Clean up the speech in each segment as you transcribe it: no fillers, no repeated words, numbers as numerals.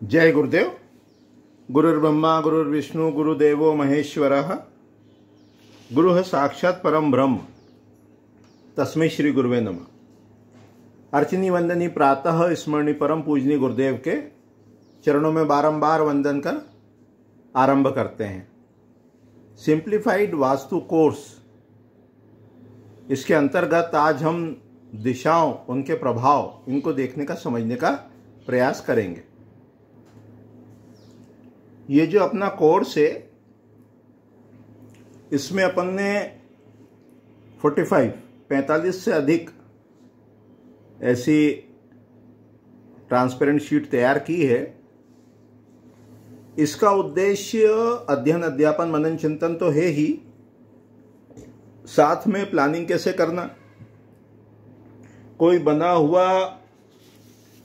जय गुरुदेव। गुरुर्ब्रह्मा गुरुर्विष्णु गुरुदेवो महेश्वरः। गुरुः साक्षात् परम ब्रह्म तस्मै श्री गुरुवे नमः। अर्चनी वंदनी प्रातः स्मरणी परम पूजनी गुरुदेव के चरणों में बारंबार वंदन कर आरंभ करते हैं। सिंप्लीफाइड वास्तु कोर्स, इसके अंतर्गत आज हम दिशाओं, उनके प्रभाव, इनको देखने का, समझने का प्रयास करेंगे। ये जो अपना कोर्स है, इसमें अपन ने 45 से अधिक ऐसी ट्रांसपेरेंट शीट तैयार की है। इसका उद्देश्य अध्ययन, अध्यापन, मनन, चिंतन तो है ही, साथ में प्लानिंग कैसे करना, कोई बना हुआ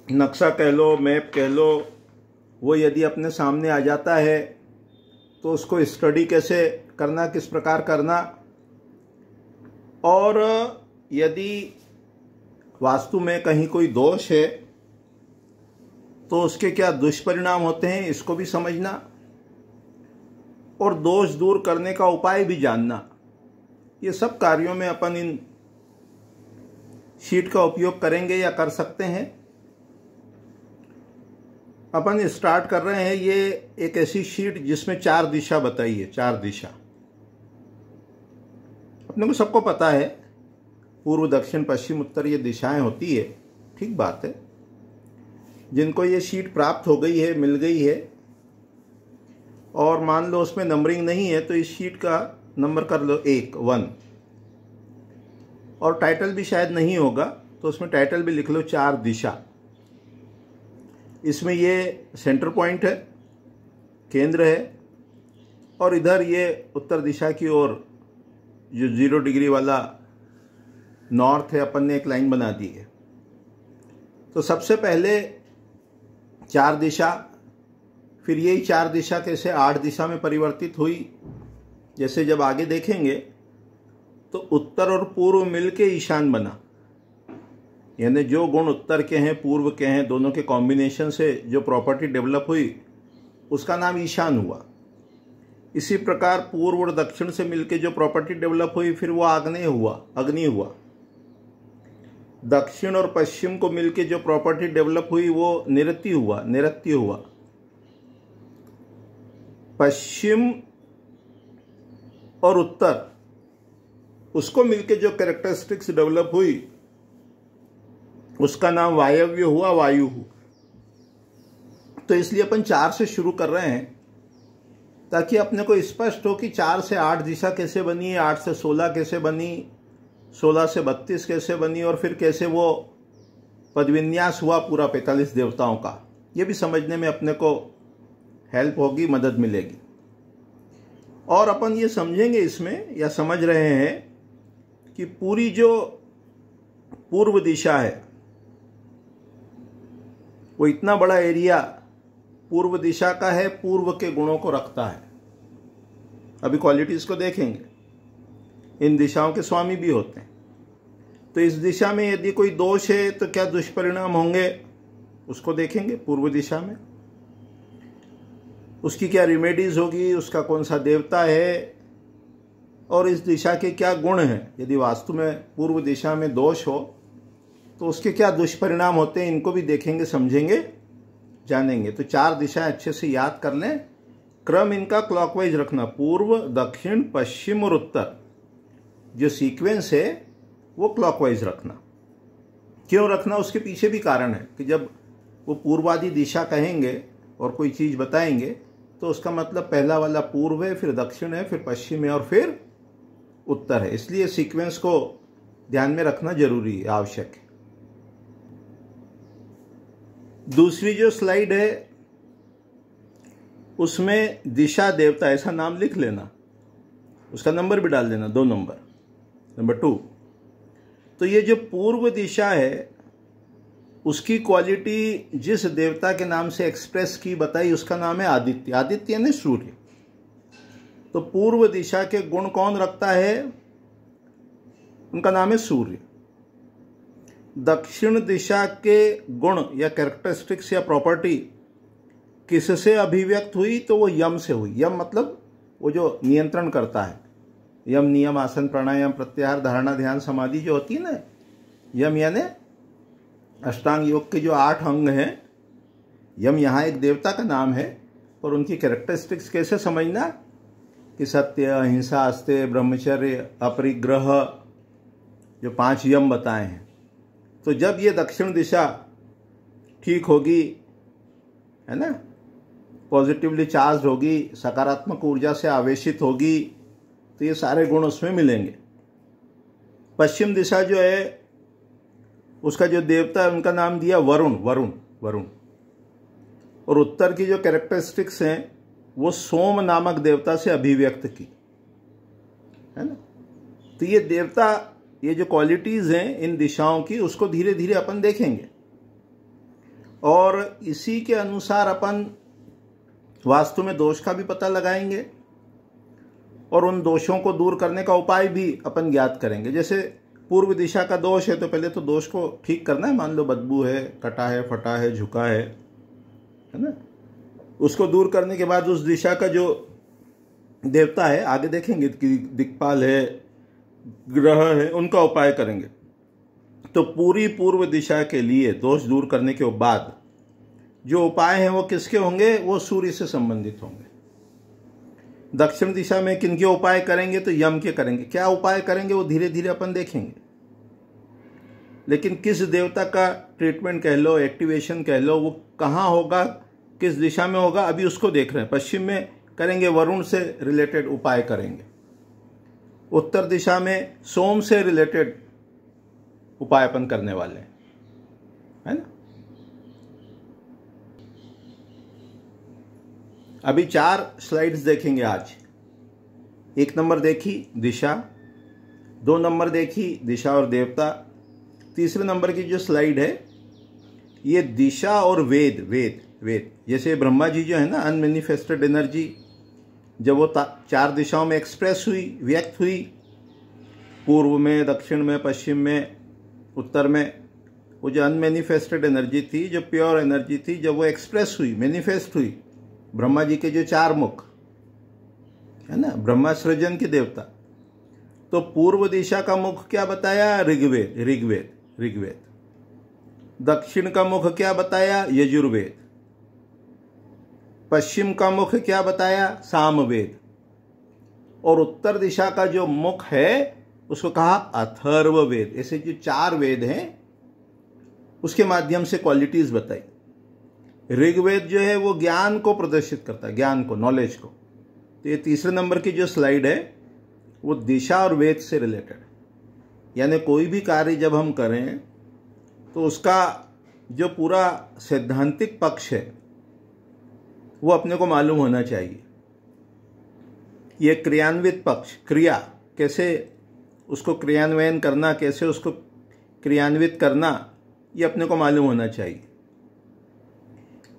नक्शा कह लो, मैप कह लो, वो यदि अपने सामने आ जाता है तो उसको स्टडी कैसे करना, किस प्रकार करना, और यदि वास्तु में कहीं कोई दोष है तो उसके क्या दुष्परिणाम होते हैं, इसको भी समझना, और दोष दूर करने का उपाय भी जानना। ये सब कार्यों में अपन इन शीट का उपयोग करेंगे या कर सकते हैं। अपन स्टार्ट कर रहे हैं। ये एक ऐसी शीट जिसमें 4 दिशा बताई है। 4 दिशा अपने को सबको पता है, पूर्व, दक्षिण, पश्चिम, उत्तर, ये दिशाएं होती है। ठीक बात है। जिनको ये शीट प्राप्त हो गई है, मिल गई है, और मान लो उसमें नंबरिंग नहीं है, तो इस शीट का नंबर कर लो 1, और टाइटल भी शायद नहीं होगा तो उसमें टाइटल भी लिख लो 4 दिशा। इसमें ये सेंटर पॉइंट है, केंद्र है, और इधर ये उत्तर दिशा की ओर जो 0 डिग्री वाला नॉर्थ है, अपन ने एक लाइन बना दी है। तो सबसे पहले 4 दिशा, फिर यही 4 दिशा कैसे 8 दिशा में परिवर्तित हुई, जैसे जब आगे देखेंगे तो उत्तर और पूर्व मिलके ईशान बना। यानी जो गुण उत्तर के हैं, पूर्व के हैं, दोनों के कॉम्बिनेशन से जो प्रॉपर्टी डेवलप हुई, उसका नाम ईशान हुआ। इसी प्रकार पूर्व और दक्षिण से मिलके जो प्रॉपर्टी डेवलप हुई, फिर वो आग्नेय हुआ, अग्नि हुआ। दक्षिण और पश्चिम को मिलके जो प्रॉपर्टी डेवलप हुई, वो निरति हुआ, नैऋत्य हुआ। पश्चिम और उत्तर, उसको मिलके जो कैरेक्टरिस्टिक्स डेवलप हुई, उसका नाम वायव्य हुआ, वायु हुआ। तो इसलिए अपन 4 से शुरू कर रहे हैं, ताकि अपने को स्पष्ट हो कि 4 से 8 दिशा कैसे बनी, 8 से 16 कैसे बनी, 16 से 32 कैसे बनी, और फिर कैसे वो पदविन्यास हुआ पूरा 45 देवताओं का। ये भी समझने में अपने को हेल्प होगी, मदद मिलेगी। और अपन ये समझेंगे इसमें, या समझ रहे हैं, कि पूरी जो पूर्व दिशा है, वो इतना बड़ा एरिया पूर्व दिशा का है, पूर्व के गुणों को रखता है। अभी क्वालिटीज को देखेंगे। इन दिशाओं के स्वामी भी होते हैं। तो इस दिशा में यदि कोई दोष है तो क्या दुष्परिणाम होंगे, उसको देखेंगे। पूर्व दिशा में उसकी क्या रिमेडीज होगी, उसका कौन सा देवता है, और इस दिशा के क्या गुण हैं। यदि वास्तु में पूर्व दिशा में दोष हो तो उसके क्या दुष्परिणाम होते हैं, इनको भी देखेंगे, समझेंगे, जानेंगे। तो 4 दिशाएं अच्छे से याद कर लें। क्रम इनका क्लॉकवाइज रखना, पूर्व, दक्षिण, पश्चिम और उत्तर। जो सीक्वेंस है वो क्लॉकवाइज रखना। क्यों रखना, उसके पीछे भी कारण है कि जब वो पूर्वादि दिशा कहेंगे और कोई चीज बताएंगे, तो उसका मतलब पहला वाला पूर्व है, फिर दक्षिण है, फिर पश्चिम है, और फिर उत्तर है। इसलिए सीक्वेंस को ध्यान में रखना जरूरी है, आवश्यक है। दूसरी जो स्लाइड है, उसमें दिशा देवता ऐसा नाम लिख लेना, उसका नंबर भी डाल देना, 2 नंबर, नंबर 2। तो ये जो पूर्व दिशा है, उसकी क्वालिटी जिस देवता के नाम से एक्सप्रेस की, बताई, उसका नाम है आदित्य। आदित्य यानी सूर्य। तो पूर्व दिशा के गुण कौन रखता है, उनका नाम है सूर्य। दक्षिण दिशा के गुण या कैरेक्टरिस्टिक्स या प्रॉपर्टी किससे अभिव्यक्त हुई, तो वो यम से हुई। यम मतलब वो जो नियंत्रण करता है, यम नियम आसन प्राणायाम प्रत्याहार धारणा ध्यान समाधि जो होती है ना, यम यानी अष्टांग योग के जो 8 अंग हैं। यम यहाँ एक देवता का नाम है, और उनकी कैरेक्टरिस्टिक्स कैसे समझना कि सत्य, अहिंसा, अस्तेय, ब्रह्मचर्य, अपरिग्रह, जो 5 यम बताए हैं। तो जब ये दक्षिण दिशा ठीक होगी, है ना, पॉजिटिवली चार्ज होगी, सकारात्मक ऊर्जा से आवेशित होगी, तो ये सारे गुण उसमें मिलेंगे। पश्चिम दिशा जो है उसका जो देवता है उनका नाम दिया वरुण, वरुण, वरुण। और उत्तर की जो कैरेक्टरिस्टिक्स हैं वो सोम नामक देवता से अभिव्यक्त की, है ना। तो ये देवता, ये जो क्वालिटीज हैं इन दिशाओं की, उसको धीरे धीरे अपन देखेंगे, और इसी के अनुसार अपन वास्तु में दोष का भी पता लगाएंगे, और उन दोषों को दूर करने का उपाय भी अपन ज्ञात करेंगे। जैसे पूर्व दिशा का दोष है, तो पहले तो दोष को ठीक करना है। मान लो बदबू है, कटा है, फटा है, झुका है ना, उसको दूर करने के बाद उस दिशा का जो देवता है, आगे देखेंगे कि दिक्पाल है, ग्रह है, उनका उपाय करेंगे। तो पूरी पूर्व दिशा के लिए दोष दूर करने के बाद जो उपाय हैं वो किसके होंगे, वो सूर्य से संबंधित होंगे। दक्षिण दिशा में किनके उपाय करेंगे, तो यम के करेंगे। क्या उपाय करेंगे वो धीरे धीरे अपन देखेंगे, लेकिन किस देवता का ट्रीटमेंट कह लो, एक्टिवेशन कह लो, वो कहाँ होगा, किस दिशा में होगा, अभी उसको देख रहे हैं। पश्चिम में करेंगे वरुण से रिलेटेड उपाय करेंगे, उत्तर दिशा में सोम से रिलेटेड उपाय अपन करने वाले हैं, है ना। अभी 4 स्लाइड्स देखेंगे आज। 1 नंबर देखी दिशा, 2 नंबर देखी दिशा और देवता, तीसरे नंबर की जो स्लाइड है ये दिशा और वेद, वेद, वेद। जैसे ब्रह्मा जी जो है ना, अनमैनिफेस्टेड एनर्जी, जब वो 4 दिशाओं में एक्सप्रेस हुई, व्यक्त हुई, पूर्व में, दक्षिण में, पश्चिम में, उत्तर में, वो जो अनमैनिफेस्टेड एनर्जी थी, जो प्योर एनर्जी थी, जब वो एक्सप्रेस हुई, मैनिफेस्ट हुई, ब्रह्मा जी के जो 4 मुख है ना, ब्रह्मा सृजन के देवता, तो पूर्व दिशा का मुख क्या बताया, ऋग्वेद, ऋग्वेद, ऋग्वेद। दक्षिण का मुख क्या बताया, यजुर्वेद। पश्चिम का मुख क्या बताया, सामवेद। और उत्तर दिशा का जो मुख है उसको कहा अथर्ववेद। ऐसे जो 4 वेद हैं उसके माध्यम से क्वालिटीज बताई। ऋग्वेद जो है वो ज्ञान को प्रदर्शित करता है, ज्ञान को, नॉलेज को। तो ये तीसरे नंबर की जो स्लाइड है वो दिशा और वेद से रिलेटेड है। यानी कोई भी कार्य जब हम करें तो उसका जो पूरा सैद्धांतिक पक्ष है वो अपने को मालूम होना चाहिए। ये क्रियान्वित पक्ष, क्रिया कैसे उसको क्रियान्वयन करना, कैसे उसको क्रियान्वित करना, ये अपने को मालूम होना चाहिए।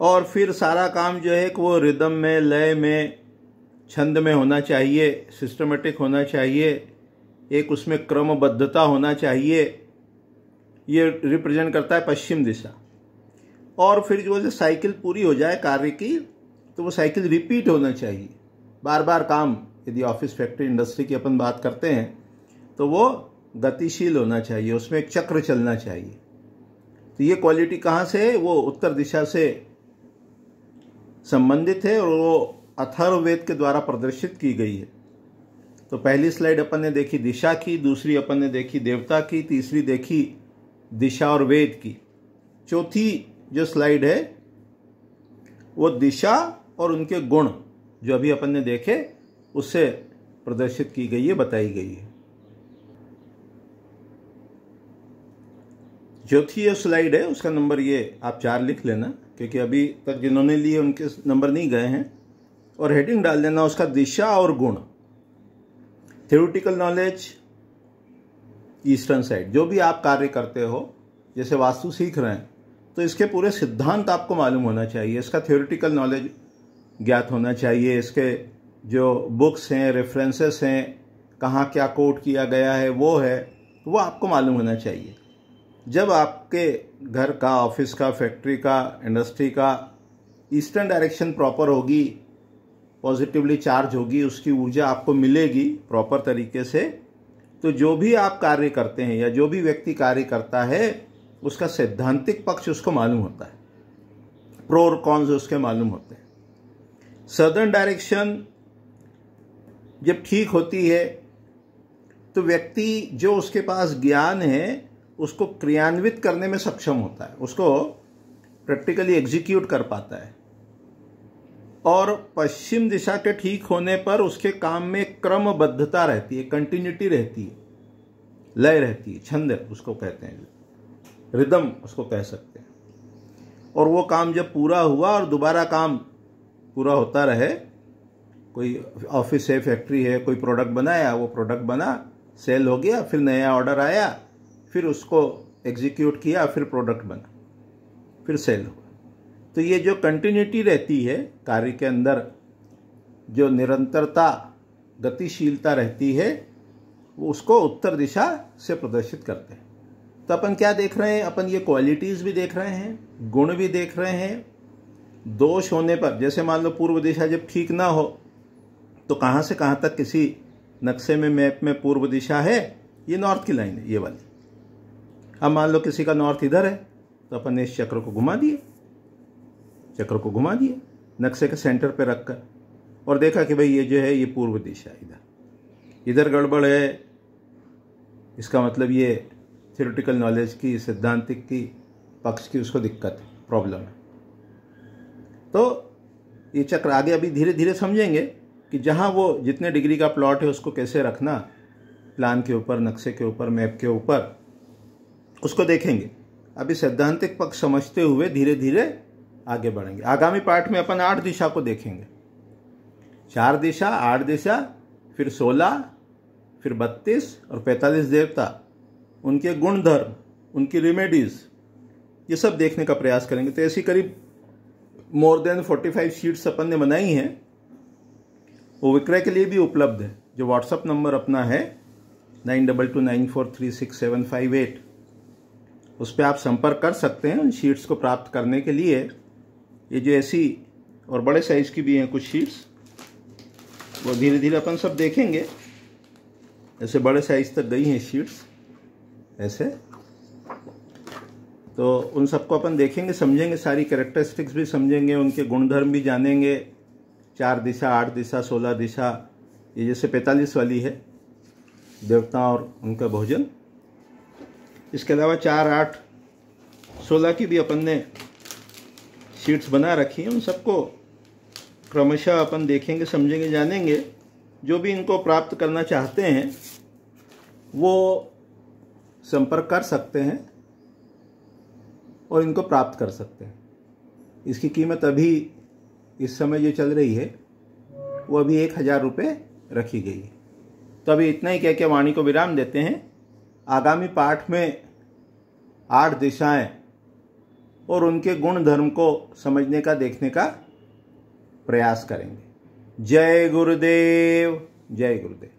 और फिर सारा काम जो है वो रिदम में, लय में, छंद में होना चाहिए, सिस्टमेटिक होना चाहिए, एक उसमें क्रमबद्धता होना चाहिए। ये रिप्रेजेंट करता है पश्चिम दिशा। और फिर जो साइकिल पूरी हो जाए कार्य की, तो वो साइकिल रिपीट होना चाहिए, बार बार काम। यदि ऑफिस, फैक्ट्री, इंडस्ट्री की अपन बात करते हैं तो वो गतिशील होना चाहिए, उसमें एक चक्र चलना चाहिए। तो ये क्वालिटी कहाँ से है, वो उत्तर दिशा से संबंधित है और वो अथर्ववेद के द्वारा प्रदर्शित की गई है। तो पहली स्लाइड अपन ने देखी दिशा की, दूसरी अपन ने देखी देवता की, तीसरी देखी दिशा और वेद की। चौथी जो स्लाइड है वो दिशा और उनके गुण जो अभी अपन ने देखे उससे प्रदर्शित की गई है, बताई गई है। चौथी जो स्लाइड है उसका नंबर ये आप 4 लिख लेना, क्योंकि अभी तक जिन्होंने लिए उनके नंबर नहीं गए हैं। और हेडिंग डाल देना उसका दिशा और गुण। थ्योरेटिकल नॉलेज ईस्टर्न साइड, जो भी आप कार्य करते हो, जैसे वास्तु सीख रहे हैं तो इसके पूरे सिद्धांत आपको मालूम होना चाहिए, इसका थ्योरेटिकल नॉलेज ज्ञात होना चाहिए, इसके जो बुक्स हैं, रेफरेंसेस हैं, कहाँ क्या कोट किया गया है वो आपको मालूम होना चाहिए। जब आपके घर का, ऑफिस का, फैक्ट्री का, इंडस्ट्री का ईस्टर्न डायरेक्शन प्रॉपर होगी, पॉजिटिवली चार्ज होगी, उसकी ऊर्जा आपको मिलेगी प्रॉपर तरीके से, तो जो भी आप कार्य करते हैं या जो भी व्यक्ति कार्य करता है उसका सैद्धांतिक पक्ष उसको मालूम होता है, प्रो और कॉन्स उसके मालूम होते हैं। सदर्न डायरेक्शन जब ठीक होती है तो व्यक्ति जो उसके पास ज्ञान है उसको क्रियान्वित करने में सक्षम होता है, उसको प्रैक्टिकली एग्जीक्यूट कर पाता है। और पश्चिम दिशा के ठीक होने पर उसके काम में क्रमबद्धता रहती है, कंटिन्यूटी रहती है, लय रहती है, छंद उसको कहते हैं, रिदम उसको कह सकते हैं। और वो काम जब पूरा हुआ और दोबारा काम पूरा होता रहे, कोई ऑफिस है, फैक्ट्री है, कोई प्रोडक्ट बनाया, वो प्रोडक्ट बना, सेल हो गया, फिर नया ऑर्डर आया, फिर उसको एग्जीक्यूट किया, फिर प्रोडक्ट बना, फिर सेल हुआ। तो ये जो कंटिन्यूटी रहती है कार्य के अंदर, जो निरंतरता, गतिशीलता रहती है, वो उसको उत्तर दिशा से प्रदर्शित करते हैं। तो अपन क्या देख रहे हैं? अपन ये क्वालिटीज भी देख रहे हैं, गुण भी देख रहे हैं। दोष होने पर, जैसे मान लो पूर्व दिशा जब ठीक ना हो तो कहाँ से कहाँ तक किसी नक्शे में, मैप में पूर्व दिशा है, ये नॉर्थ की लाइन है, ये वाली। अब मान लो किसी का नॉर्थ इधर है तो अपन ने इस चक्र को घुमा दिए, चक्र को घुमा दिए नक्शे के सेंटर पे रखकर, और देखा कि भाई ये जो है ये पूर्व दिशा, इधर गड़बड़ है, इसका मतलब ये थ्योरेटिकल नॉलेज की, सिद्धांतिक की पक्ष की उसको दिक्कत है, प्रॉब्लम है। तो ये चक्र आगे अभी धीरे धीरे समझेंगे कि जहाँ वो जितने डिग्री का प्लॉट है उसको कैसे रखना, प्लान के ऊपर, नक्शे के ऊपर, मैप के ऊपर, उसको देखेंगे। अभी सैद्धांतिक पक्ष समझते हुए धीरे धीरे आगे बढ़ेंगे। आगामी पार्ट में अपन 8 दिशा को देखेंगे, 4 दिशा, 8 दिशा, फिर 16, फिर 32 और 45 देवता, उनके गुण धर्म, उनकी रेमेडीज, ये सब देखने का प्रयास करेंगे। तो ऐसी करीब मोर देन 45 शीट्स अपन ने बनाई हैं, वो विक्रय के लिए भी उपलब्ध है। जो व्हाट्सअप नंबर अपना है 9229436758, उस पर आप संपर्क कर सकते हैं उन शीट्स को प्राप्त करने के लिए। ये जो ऐसी और बड़े साइज की भी हैं कुछ शीट्स, वो धीरे धीरे अपन सब देखेंगे। ऐसे बड़े साइज तक गई हैं शीट्स ऐसे, तो उन सबको अपन देखेंगे, समझेंगे, सारी कैरेक्टरिस्टिक्स भी समझेंगे, उनके गुणधर्म भी जानेंगे। 4 दिशा, 8 दिशा, 16 दिशा, ये जैसे 45 वाली है, देवता और उनका भोजन। इसके अलावा 4, 8, 16 की भी अपन ने शीट्स बना रखी हैं, उन सबको क्रमशः अपन देखेंगे, समझेंगे, जानेंगे। जो भी इनको प्राप्त करना चाहते हैं वो संपर्क कर सकते हैं और इनको प्राप्त कर सकते हैं। इसकी कीमत अभी इस समय जो चल रही है वो अभी 1000 रुपये रखी गई है। तो अभी इतना ही कह के वाणी को विराम देते हैं। आगामी पाठ में 8 दिशाएं और उनके गुण धर्म को समझने का, देखने का प्रयास करेंगे। जय गुरुदेव, जय गुरुदेव।